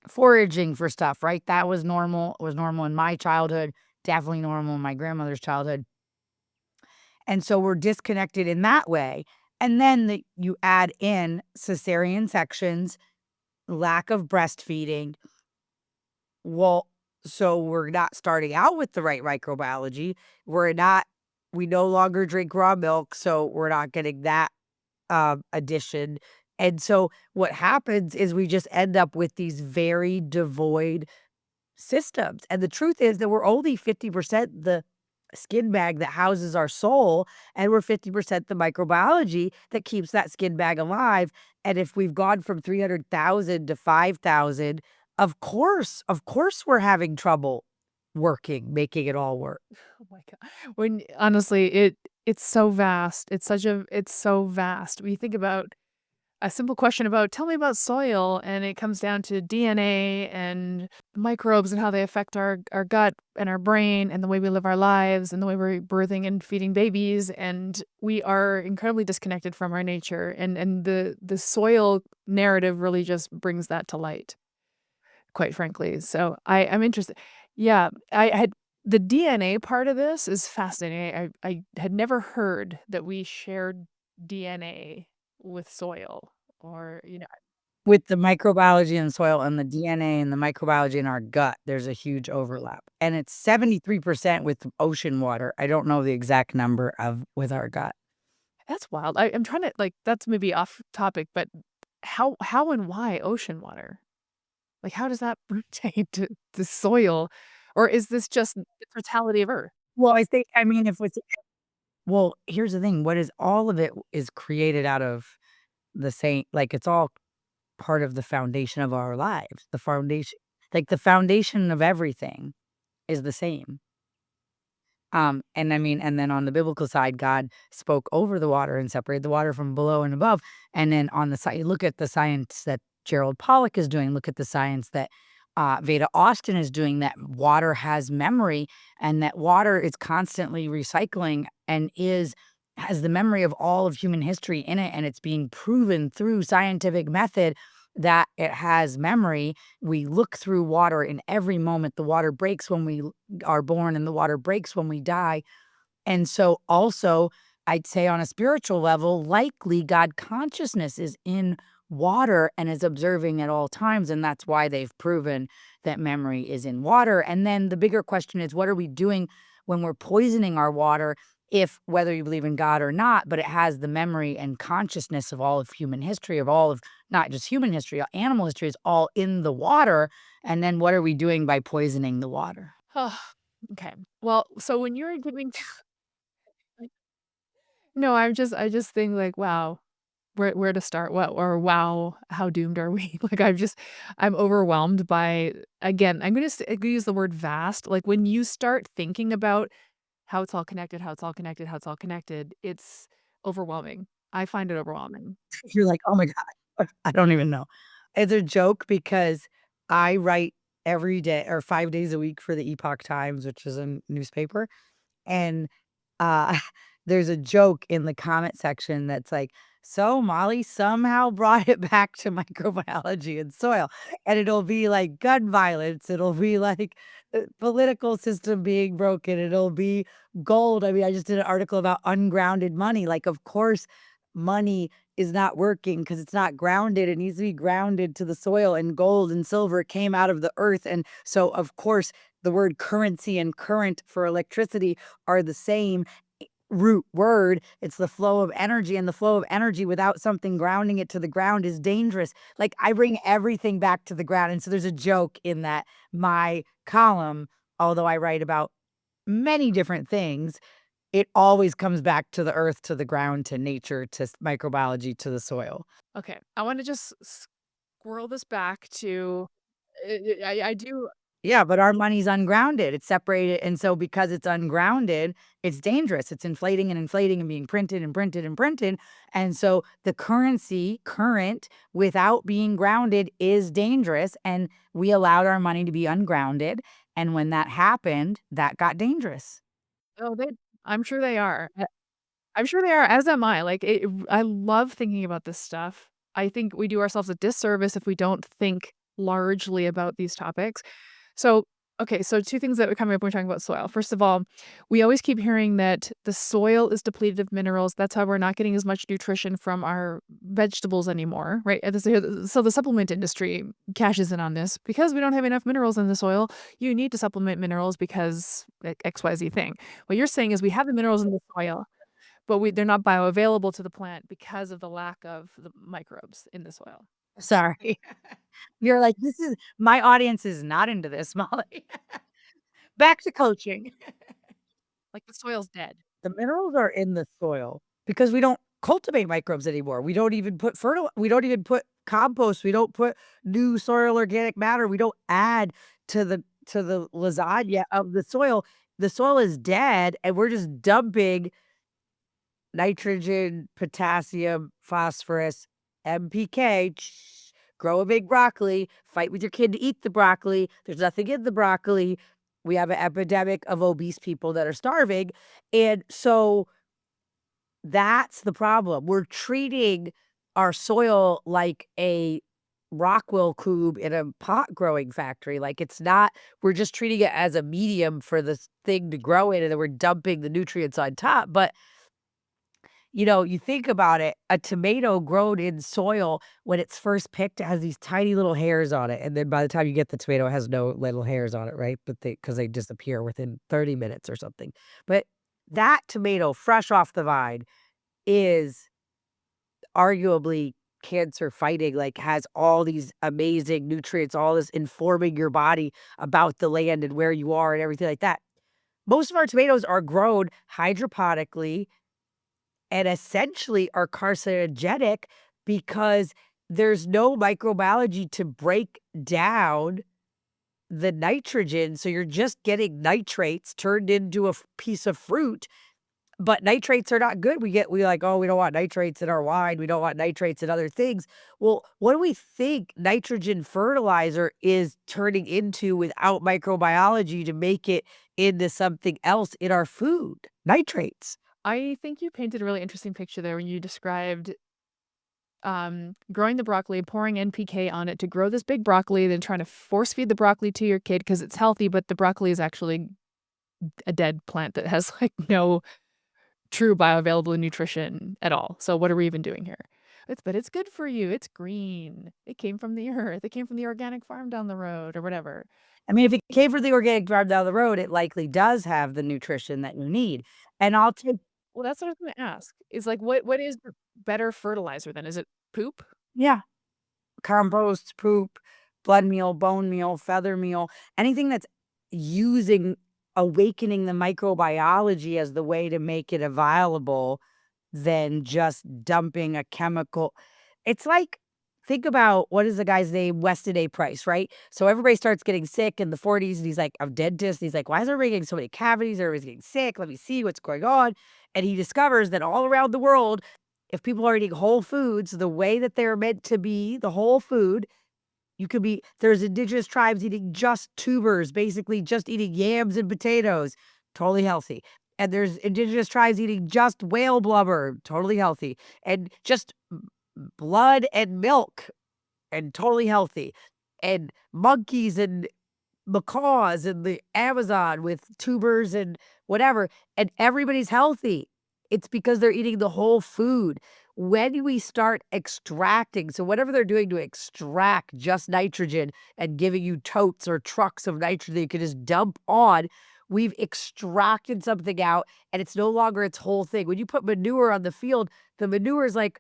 foraging for stuff, right? That was normal. It was normal in my childhood, definitely normal in my grandmother's childhood. And so we're disconnected in that way. And then you add in cesarean sections, lack of breastfeeding. Well, so we're not starting out with the right microbiology. We no longer drink raw milk, so we're not getting that addition. And so what happens is we just end up with these very devoid systems. And the truth is that we're only 50% the skin bag that houses our soul, and we're 50% the microbiology that keeps that skin bag alive. And if we've gone from 300,000 to 5,000, of course we're having trouble making it all work.
Oh my god. When honestly, it's so vast. It's so vast. When you think about a simple question about, "Tell me about soil," and it comes down to DNA and microbes and how they affect our gut and our brain and the way we live our lives and the way we're birthing and feeding babies, and we are incredibly disconnected from our nature, and the soil narrative really just brings that to light. quite frankly. So I'm interested. Yeah, I had the DNA part of this is fascinating. I had never heard that we shared DNA with soil or,
With the microbiology in the soil and the DNA and the microbiology in our gut, there's a huge overlap, and it's 73% with ocean water. I don't know the exact number of with our gut.
that's wild. I'm trying to like that's maybe off topic, but how and why ocean water? Like how does that pertain to the soil? Or is this just the fertility of Earth?
Well, I mean, if it's well, here's the thing, what is all of it is created out of the same like, it's all part of the foundation of our lives. The foundation of everything is the same. And I mean, and then on the biblical side, God spoke over the water and separated the water from below and above. And then on the side, look at the science that Gerald Pollack is doing. Look at the science that Veda Austin is doing. That water has memory, and that water is constantly recycling and is has the memory of all of human history in it, and it's being proven through scientific method that it has memory. We look through water in every moment. The water breaks when we are born and the water breaks when we die. And so also, I'd say on a spiritual level, likely God consciousness is in water and is observing at all times. And that's why they've proven that memory is in water. And then the bigger question is, what are we doing when we're poisoning our water? If whether you believe in God or not, but it has the memory and consciousness of all of human history, of all of not just human history, animal history is all in the water. And then what are we doing by poisoning the water?
Oh, okay. Well, so when you're giving no, I just think like, wow, where to start? What or wow, how doomed are we? Like I'm overwhelmed by again, I'm gonna use the word vast. Like when you start thinking about how it's all connected, how it's all connected, how it's all connected, it's overwhelming. I find it overwhelming.
You're like, "Oh my god." I don't even know. It's a joke because I write every day or 5 days a week for the Epoch Times, which is a newspaper, and, uh, there's a joke in the comment section that's like, "So Molly somehow brought it back to microbiology and soil," and it'll be like gun violence, it'll be like the political system being broken, it'll be gold. I mean, I just did an article about ungrounded money, like, of course, money is not working because it's not grounded, it needs to be grounded to the soil, and gold and silver came out of the earth, and so, of course, the word currency and current for electricity are the same root word. It's the flow of energy, and the flow of energy without something grounding it to the ground is dangerous. Like, I bring everything back to the ground, and so there's a joke in that my column, although I write about many different things, it always comes back to the earth, to the ground, to nature, to microbiology, to the soil.
Okay, I wanna just squirrel this back to I do
Yeah, but our money's ungrounded. It's separated, and so because it's ungrounded, it's dangerous. It's inflating and inflating and being printed and printed and printed, and so the current, without being grounded is dangerous, and we allowed our money to be ungrounded, and when that happened, that got dangerous.
oh, I'm sure they are. I'm sure they are, as am I. Like, I love thinking about this stuff. I think we do ourselves a disservice if we don't think largely about these topics. So, okay, so 2 things that were coming up when we're talking about soil. First of all, we always keep hearing that the soil is depleted of minerals. That's how we're not getting as much nutrition from our vegetables anymore, right? And so the supplement industry cashes in on this. Because we don't have enough minerals in the soil, you need to supplement minerals because XYZ thing. What you're saying is we have the minerals in the soil, but they're not bioavailable to the plant because of the lack of the microbes in the soil.
Sorry. You're like, "This is my audience is not into this, Molly." Back to coaching.
Like, the soil's dead.
The minerals are in the soil because we don't cultivate microbes anymore. We don't even put compost, we don't put new soil organic matter, we don't add to the lasagna of the soil. The soil is dead, and we're just dumping nitrogen, potassium, phosphorus, NPK. Grow a big broccoli, fight with your kid to eat the broccoli. There's nothing in the broccoli. We have an epidemic of obese people that are starving. And so that's the problem. We're treating our soil like a Rockwell cube in a pot growing factory. Like, it's not, we're just treating it as a medium for this thing to grow in, and then we're dumping the nutrients on top. But, you think about it, a tomato grown in soil, when it's first picked, it has these tiny little hairs on it. And then by the time you get the tomato, it has no little hairs on it, right? But because they disappear within 30 minutes or something. But that tomato, fresh off the vine, is arguably cancer fighting, like, has all these amazing nutrients, all this informing your body about the land and where you are and everything like that. Most of our tomatoes are grown hydroponically and essentially are carcinogenic because there's no microbiology to break down the nitrogen. So you're just getting nitrates turned into a piece of fruit, but nitrates are not good. We like, "Oh, we don't want nitrates in our wine. We don't want nitrates in other things." Well, what do we think nitrogen fertilizer is turning into without microbiology to make it into something else in our food? Nitrates.
I think you painted a really interesting picture there when you described growing the broccoli, pouring NPK on it to grow this big broccoli, then trying to force feed the broccoli to your kid because it's healthy, but the broccoli is actually a dead plant that has like no true bioavailable nutrition at all. So what are we even doing here? But it's good for you. It's green. It came from the earth. It came from the organic farm down the road or whatever.
I mean, if it came from the organic farm down the road, it likely does have the nutrition that you need. And I'll take
Well, that's what I was going to ask. Is like what is the better fertilizer then? Is it poop?
yeah. Compost, poop, blood meal, bone meal, feather meal, anything that's using awakening the microbiology as the way to make it available than just dumping a chemical. It's like, think about what is the guy's name? Weston A. Price, right? So everybody starts getting sick in the 40s, and he's like, a dentist. He's like, why is everybody getting so many cavities? Everybody's getting sick. Let me see what's going on. And he discovers that all around the world, if people are eating whole foods the way that they're meant to be, the whole food, there's indigenous tribes eating just tubers, basically just eating yams and potatoes, totally healthy. And there's indigenous tribes eating just whale blubber, totally healthy. And just blood and milk and totally healthy. And monkeys and macaws in the Amazon with tubers and whatever, and everybody's healthy. It's because they're eating the whole food. When we start extracting, so whatever they're doing to extract just nitrogen and giving you totes or trucks of nitrogen you can just dump on, we've extracted something out and it's no longer its whole thing. When you put manure on the field, the manure is like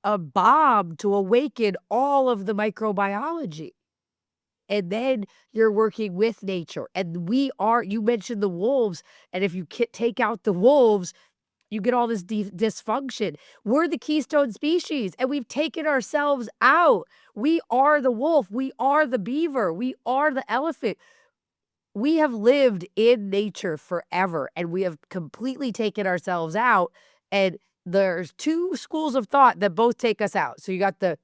a bomb to awaken all of the microbiology. And then you're working with nature. And you mentioned the wolves. And if you take out the wolves, you get all this dysfunction. We're the keystone species and we've taken ourselves out. We are the wolf. We are the beaver. We are the elephant. We have lived in nature forever and we have completely taken ourselves out. And there's two schools of thought that both take us out. So you got the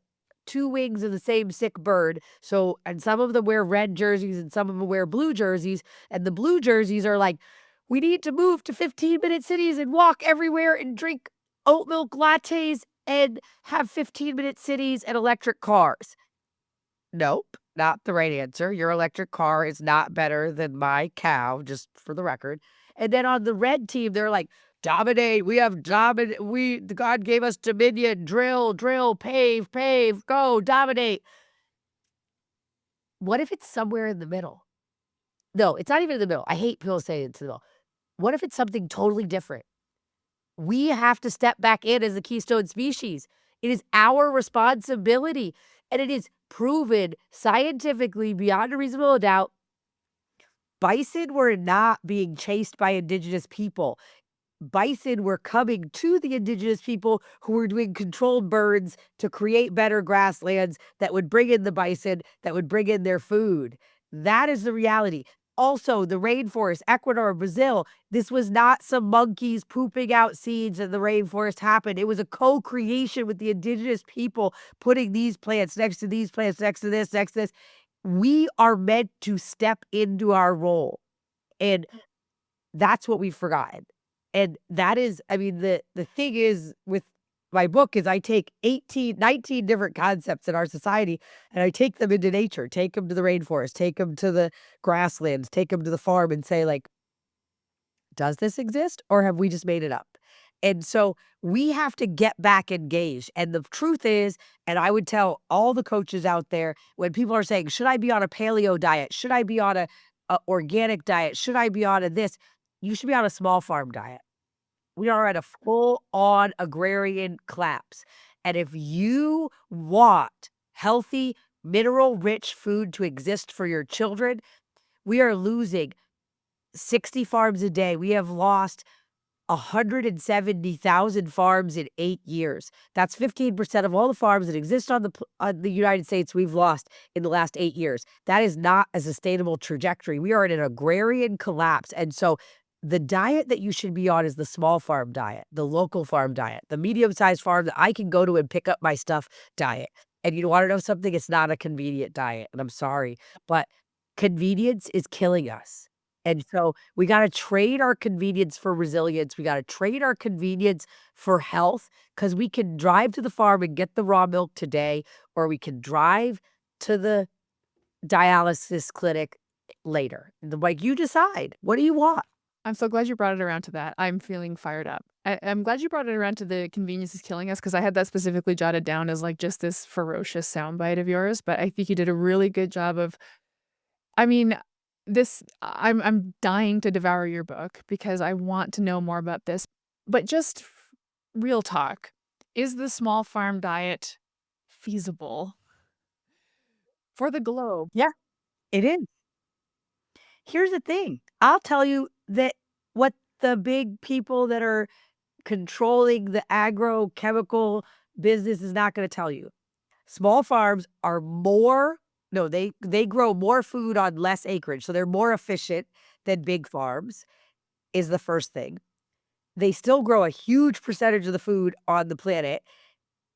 two wings of the same sick bird. So, and some of them wear red jerseys and some of them wear blue jerseys. And the blue jerseys are like, we need to move to 15-minute cities and walk everywhere and drink oat milk lattes and have 15-minute cities and electric cars. Nope, not the right answer. Your electric car is not better than my cow, just for the record. And then on the red team, they're like, dominate. We have dominate. God gave us dominion. Drill, drill, pave, pave, go, dominate. What if it's somewhere in the middle? No, it's not even in the middle. I hate people saying it's in the middle. What if it's something totally different? We have to step back in as a keystone species. It is our responsibility. And it is proven scientifically beyond a reasonable doubt. Bison were not being chased by indigenous people. Bison were coming to the indigenous people who were doing controlled burns to create better grasslands that would bring in the bison, that would bring in their food. That is the reality. Also, the rainforest, Ecuador, Brazil, this was not some monkeys pooping out seeds and the rainforest happened. It was a co-creation with the indigenous people putting these plants next to these plants, next to this, next to this. We are meant to step into our role. And that's what we've forgotten. And that is, I mean, the thing is with my book is I take 18, 19 different concepts in our society and I take them into nature, take them to the rainforest, take them to the grasslands, take them to the farm and say like, does this exist or have we just made it up? And so we have to get back engaged. And the truth is, and I would tell all the coaches out there when people are saying, should I be on a paleo diet? Should I be on a organic diet? Should I be on a this? You should be on a small farm diet. We are at a full on agrarian collapse. And if you want healthy, mineral rich food to exist for your children, we are losing 60 farms a day. We have lost 170,000 farms in 8 years. That's 15% of all the farms that exist on the United States we've lost in the last 8 years. That is not a sustainable trajectory. We are in an agrarian collapse, and so the diet that you should be on is the small farm diet, the local farm diet, the medium-sized farm that I can go to and pick up my stuff diet. And you wanna know something? It's not a convenient diet, and I'm sorry, but convenience is killing us. And so we gotta trade our convenience for resilience. We gotta trade our convenience for health because we can drive to the farm and get the raw milk today, or we can drive to the dialysis clinic later. Like, you decide. What do you want?
I'm so glad you brought it around to that. I'm feeling fired up. I'm glad you brought it around to the convenience is killing us because I had that specifically jotted down as like just this ferocious soundbite of yours. But I think you did a really good job of, I mean, I'm dying to devour your book because I want to know more about this. But just real talk, is the small farm diet feasible for the globe?
Yeah, it is. Here's the thing. I'll tell you that what the big people that are controlling the agrochemical business is not gonna tell you. Small farms are more no, they grow more food on less acreage, so they're more efficient than big farms, is the first thing. They still grow a huge percentage of the food on the planet,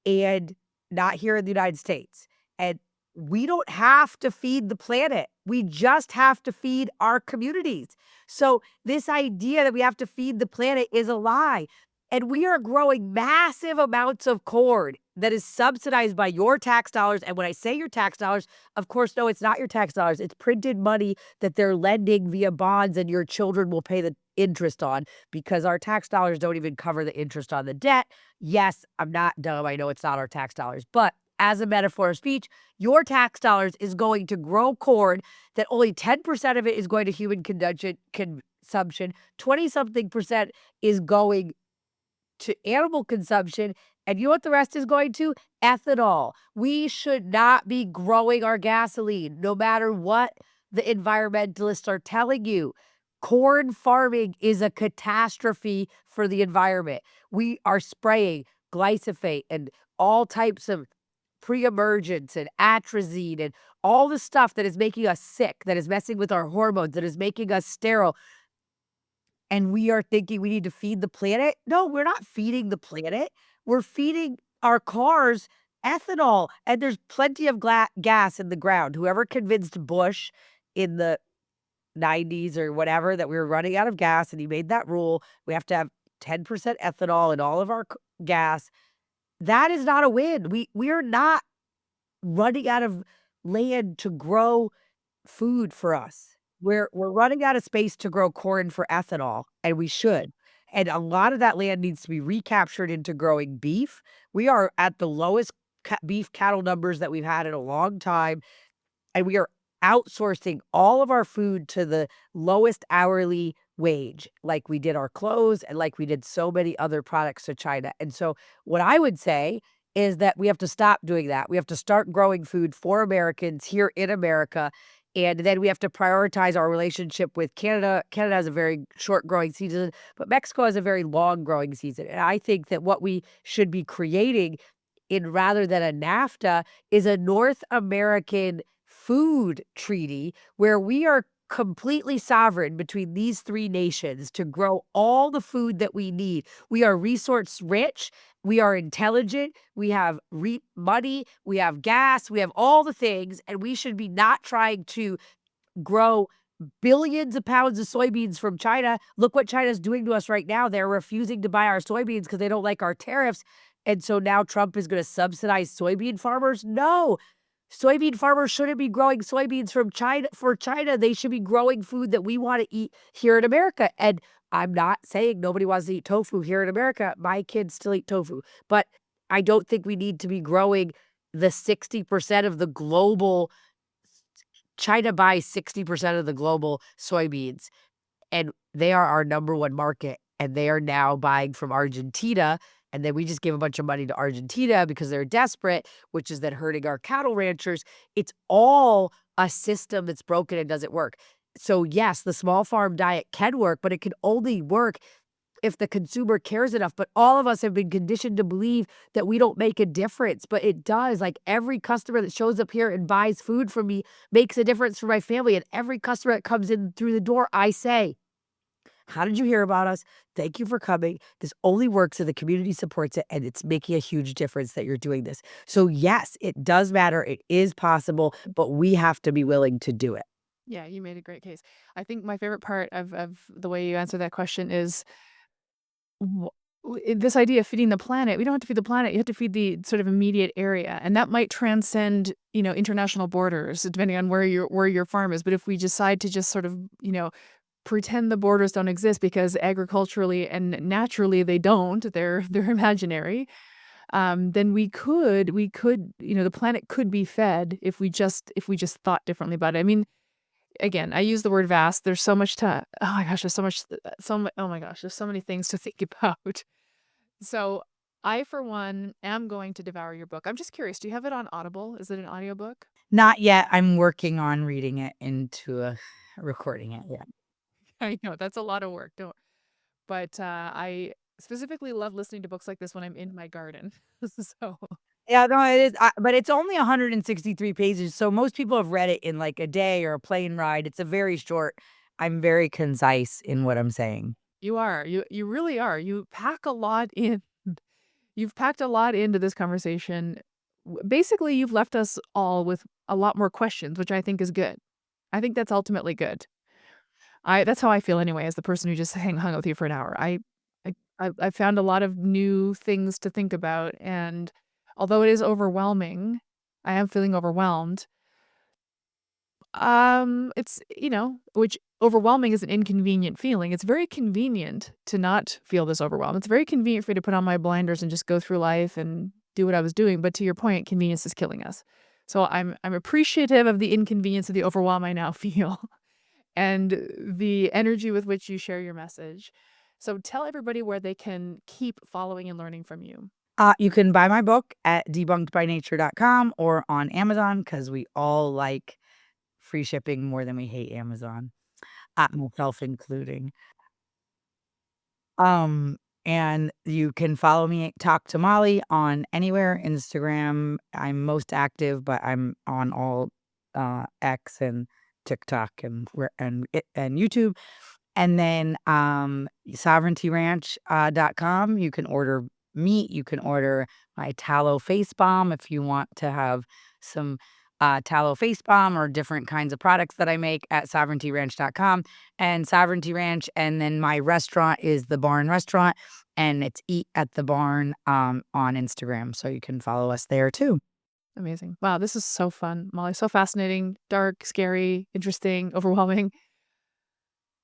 and not here in the United States. And we don't have to feed the planet. We just have to feed our communities. So this idea that we have to feed the planet is a lie. And we are growing massive amounts of corn that is subsidized by your tax dollars. And when I say your tax dollars, of course, no, it's not your tax dollars. It's printed money that they're lending via bonds and your children will pay the interest on because our tax dollars don't even cover the interest on the debt. Yes, I'm not dumb. I know it's not our tax dollars, but as a metaphor of speech, your tax dollars is going to grow corn that only 10% of it is going to human consumption, 20 something percent is going to animal consumption. And you know what the rest is going to? Ethanol. We should not be growing our gasoline, no matter what the environmentalists are telling you. Corn farming is a catastrophe for the environment. We are spraying glyphosate and all types of pre-emergence and atrazine and all the stuff that is making us sick, that is messing with our hormones, that is making us sterile. And we are thinking we need to feed the planet? No, we're not feeding the planet. We're feeding our cars ethanol, and there's plenty of gas in the ground. Whoever convinced Bush in the 90s or whatever that we were running out of gas and he made that rule, we have to have 10% ethanol in all of our gas. That is not a win. We are not running out of land to grow food for us. We're running out of space to grow corn for ethanol, and we should. And a lot of that land needs to be recaptured into growing beef. We are at the lowest beef cattle numbers that we've had in a long time, and we are outsourcing all of our food to the lowest hourly wage, like we did our clothes and like we did so many other products to China. And so what I would say is that we have to stop doing that. We have to start growing food for Americans here in America. And then we have to prioritize our relationship with Canada. Canada has a very short growing season, but Mexico has a very long growing season. And I think that what we should be creating in rather than a NAFTA is a North American food treaty where we are completely sovereign between these three nations to grow all the food that we need. We are resource rich, we are intelligent, we have money, we have gas, we have all the things, and we should be not trying to grow billions of pounds of soybeans from China. Look what China's doing to us right now. They're refusing to buy our soybeans because they don't like our tariffs. And so now Trump is gonna subsidize soybean farmers? No. Soybean farmers shouldn't be growing soybeans from China for China. They should be growing food that we wanna eat here in America, and I'm not saying nobody wants to eat tofu here in America. My kids still eat tofu, but I don't think we need to be growing the 60% of the global China buys 60% of the global soybeans, and they are our number 1 market, and they are now buying from Argentina, and then we just gave a bunch of money to Argentina because they're desperate, which is then hurting our cattle ranchers. It's all a system that's broken and doesn't work. So, yes, the small farm diet can work, but it can only work if the consumer cares enough, but all of us have been conditioned to believe that we don't make a difference, but it does. Like, every customer that shows up here and buys food from me makes a difference for my family, and every customer that comes in through the door, I say, "How did you hear about us? Thank you for coming. This only works if the community supports it, and it's making a huge difference that you're doing this." So, yes, it does matter, it is possible, but we have to be willing to do it.
Yeah, you made a great case. I think my favorite part of the way you answer that question is w this idea of feeding the planet. We don't have to feed the planet, you have to feed the sort of immediate area, and that might transcend, international borders depending on where your farm is, but if we decide to just sort of, pretend the borders don't exist because agriculturally and naturally they don't, they're imaginary, then we could, the planet could be fed if we just thought differently about it. I mean, again, I use the word vast. There's so much to oh my gosh, there's so much oh my gosh, there's so many things to think about. So, I, for one, am going to devour your book. I'm just curious, do you have it on Audible? Is it an audiobook?
Not yet, I'm working on reading it into a recording it, yeah.
I know, that's a lot of work, don't but, I specifically love listening to books like this when I'm in my garden. So
Yeah, no, it is, but it's only 163 pages, so most people have read it in, like, a day or a plane ride. It's a very short. I'm very concise in what I'm saying.
you really are. You pack a lot in. You've packed a lot into this conversation. Basically, you've left us all with a lot more questions, which I think is good. I think that's ultimately good. That's how I feel anyway, as the person who just hung out with you for an hour. I found a lot of new things to think about, and although it is overwhelming, I am feeling overwhelmed. It's, which overwhelming is an inconvenient feeling. It's very convenient to not feel this overwhelmed. It's very convenient for me to put on my blinders and just go through life and do what I was doing. But to your point, convenience is killing us. So I'm appreciative of the inconvenience of the overwhelm I now feel and the energy with which you share your message. So tell everybody where they can keep following and learning from you.
You can buy my book at debunkedbynature.com or on Amazon because we all like free shipping more than we hate Amazon, myself including. Um, and you can follow me, Talk to Molly, on anywhere, Instagram. I'm most active, but I'm on all X and TikTok and YouTube. And then sovereigntyranch .com. You can order meat. You can order my tallow face balm if you want to have some tallow face balm or different kinds of products that I make at sovereigntyranch.com and Sovereignty Ranch. And then my restaurant is The Barn Restaurant, and it's Eat at the Barn on Instagram. So you can follow us there too.
Amazing. Wow, this is so fun, Molly. So fascinating, dark, scary, interesting, overwhelming.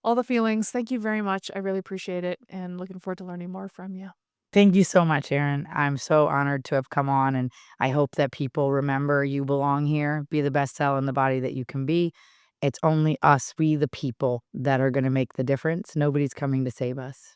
All the feelings. Thank you very much. I really appreciate it and looking forward to learning more from you.
Thank you so much, Erin. I'm so honored to have come on, and I hope that people remember you belong here. Be the best cell in the body that you can be. It's only us, we the people, that are going to make the difference. Nobody's coming to save us.